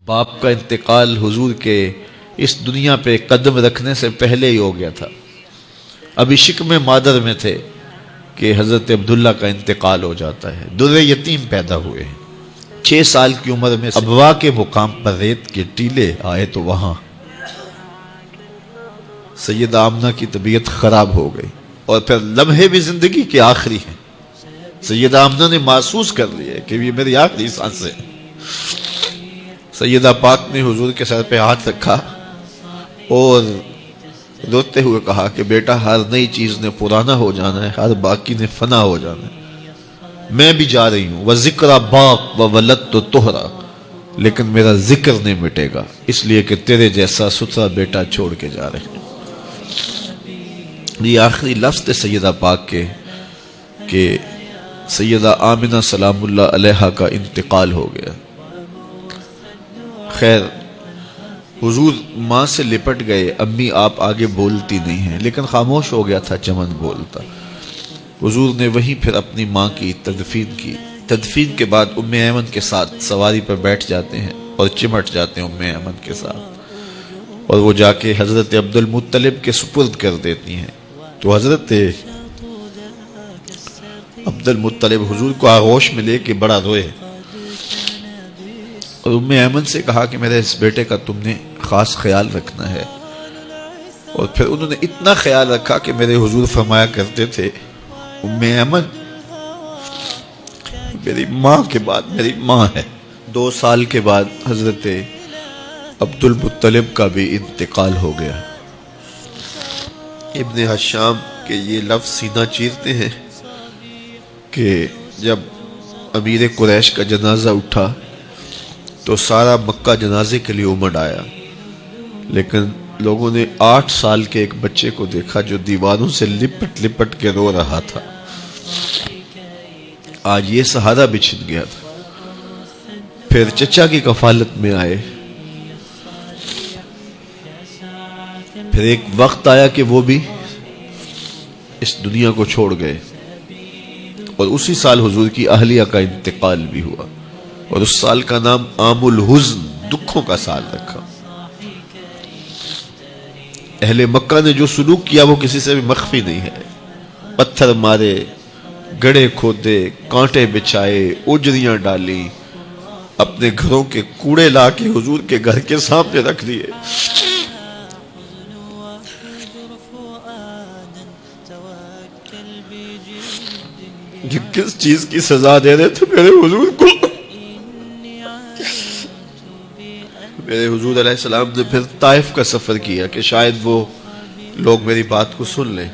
باپ کا انتقال حضور کے اس دنیا پہ قدم رکھنے سے پہلے ہی ہو گیا تھا. ابھی شکم مادر میں تھے کہ حضرت عبداللہ کا انتقال ہو جاتا ہے. در یتیم پیدا ہوئے ہیں. 6 سال کی عمر میں ابوا کے مقام پر ریت کے ٹیلے آئے تو وہاں سیدہ آمنہ کی طبیعت خراب ہو گئی اور پھر لمحے بھی زندگی کے آخری ہیں. سیدہ آمنہ نے محسوس کر لیا کہ یہ میری آخری سانس ہے. سیدہ پاک نے حضور کے سر پہ ہاتھ رکھا اور روتے ہوئے کہا کہ بیٹا ہر نئی چیز نے پرانا ہو جانا ہے، ہر باقی نے فنا ہو جانا ہے. میں بھی جا رہی ہوں. وَذِكْرَ بَاق وَوَلَدْتُ طُهْرًا، لیکن میرا ذکر نہیں مٹے گا، اس لیے کہ تیرے جیسا ستھرا بیٹا چھوڑ کے جا رہے ہیں. یہ آخری لفظ تھے سیدہ پاک کے کہ سیدہ آمنہ سلام اللہ علیہا کا انتقال ہو گیا. خیر حضور ماں سے لپٹ گئے. امی آپ آگے بولتی نہیں ہیں، لیکن خاموش ہو گیا تھا چمن بولتا. حضور نے وہیں پھر اپنی ماں کی تدفین کی. تدفین کے بعد ام ایمن کے ساتھ سواری پر بیٹھ جاتے ہیں اور چمٹ جاتے ہیں ام ایمن کے ساتھ، اور وہ جا کے حضرت عبد المطلب کے سپرد کر دیتی ہیں. تو حضرت عبد المطلب حضور کو آغوش میں لے کے بڑا روئے اور ام ایمن سے کہا کہ میرے اس بیٹے کا تم نے خاص خیال رکھنا ہے. اور پھر انہوں نے اتنا خیال رکھا کہ میرے حضور فرمایا کرتے تھے ام ایمن میری ماں کے بعد میری ماں ہے. 2 سال کے بعد حضرت عبد المطلب کا بھی انتقال ہو گیا. ابن حشام کے یہ لفظ سینہ چیرتے ہیں کہ جب امیر قریش کا جنازہ اٹھا تو سارا مکہ جنازے کے لیے امڑ آیا، لیکن لوگوں نے 8 سال کے ایک بچے کو دیکھا جو دیواروں سے لپٹ لپٹ کے رو رہا تھا. آج یہ سہارا بچھن گیا تھا. پھر چچا کی کفالت میں آئے. پھر ایک وقت آیا کہ وہ بھی اس دنیا کو چھوڑ گئے، اور اسی سال حضور کی اہلیہ کا انتقال بھی ہوا، اور اس سال کا نام عام الحزن، دکھوں کا سال رکھا. اہل مکہ نے جو سلوک کیا وہ کسی سے بھی مخفی نہیں ہے. پتھر مارے، گڑھے کھودے، کانٹے بچھائے، اجریاں ڈالی، اپنے گھروں کے کوڑے لا کے حضور کے گھر کے سامنے رکھ دیے. یہ کس چیز کی سزا دے رہے تھے میرے حضور کو؟ میرے حضور علیہ السلام نے پھر طائف کا سفر کیا کہ شاید وہ لوگ میری بات کو سن لیں،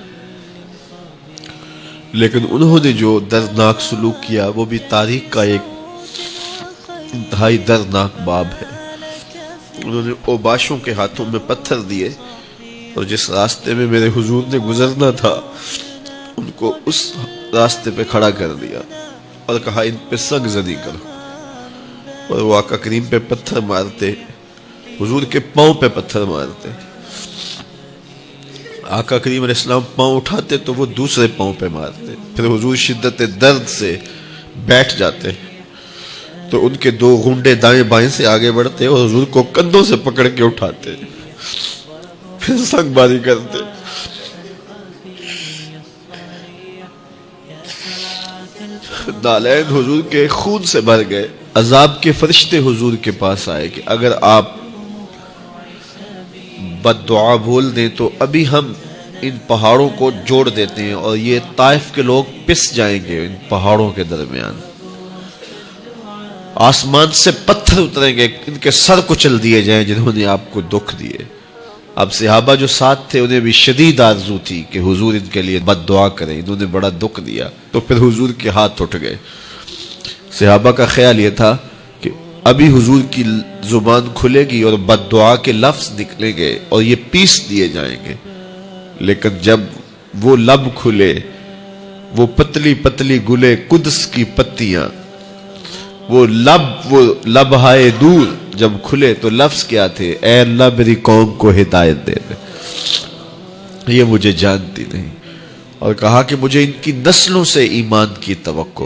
لیکن انہوں نے جو دردناک سلوک کیا وہ بھی تاریخ کا ایک انتہائی دردناک باب ہے. انہوں نے اوباشوں کے ہاتھوں میں پتھر دیے اور جس راستے میں میرے حضور نے گزرنا تھا ان کو اس راستے پہ کھڑا کر دیا اور کہا ان پہ سنگ زنی کرو. اور وہ آقا کریم پہ پتھر مارتے، حضور کے پاؤں پہ پتھر مارتے. آقا کریم علیہ السلام پاؤں اٹھاتے تو وہ دوسرے پاؤں پہ مارتے. پھر حضور شدت درد سے بیٹھ جاتے تو ان کے 2 گھنڈے دائیں بائیں سے آگے بڑھتے اور حضور کو کندھوں سے پکڑ کے اٹھاتے، پھر سنگ باری کرتے. نالین حضور کے خون سے بھر گئے. عذاب کے فرشتے حضور کے پاس آئے کہ اگر آپ بد دعا بول دیں تو ابھی ہم ان پہاڑوں کو جوڑ دیتے ہیں اور یہ طائف کے لوگ پس جائیں گے. ان پہاڑوں کے درمیان آسمان سے پتھر اتریں گے، ان کے سر کچل دیے جائیں جنہوں نے آپ کو دکھ دیے. اب صحابہ جو ساتھ تھے انہیں بھی شدید آرزو تھی کہ حضور ان کے لیے بد دعا کریں، انہوں نے بڑا دکھ دیا. تو پھر حضور کے ہاتھ اٹھ گئے. صحابہ کا خیال یہ تھا کہ ابھی حضور کی زبان کھلے گی اور بد دعا کے لفظ نکلیں گے اور یہ پیس دیے جائیں گے. لیکن جب وہ لب کھلے، وہ پتلی پتلی گلے قدس کی پتیاں، وہ لب ہائے دور جب کھلے تو لفظ کیا تھے؟ اے اللہ میری قوم کو ہدایت دے دے، یہ مجھے جانتی نہیں. اور کہا کہ مجھے ان کی نسلوں سے ایمان کی توقع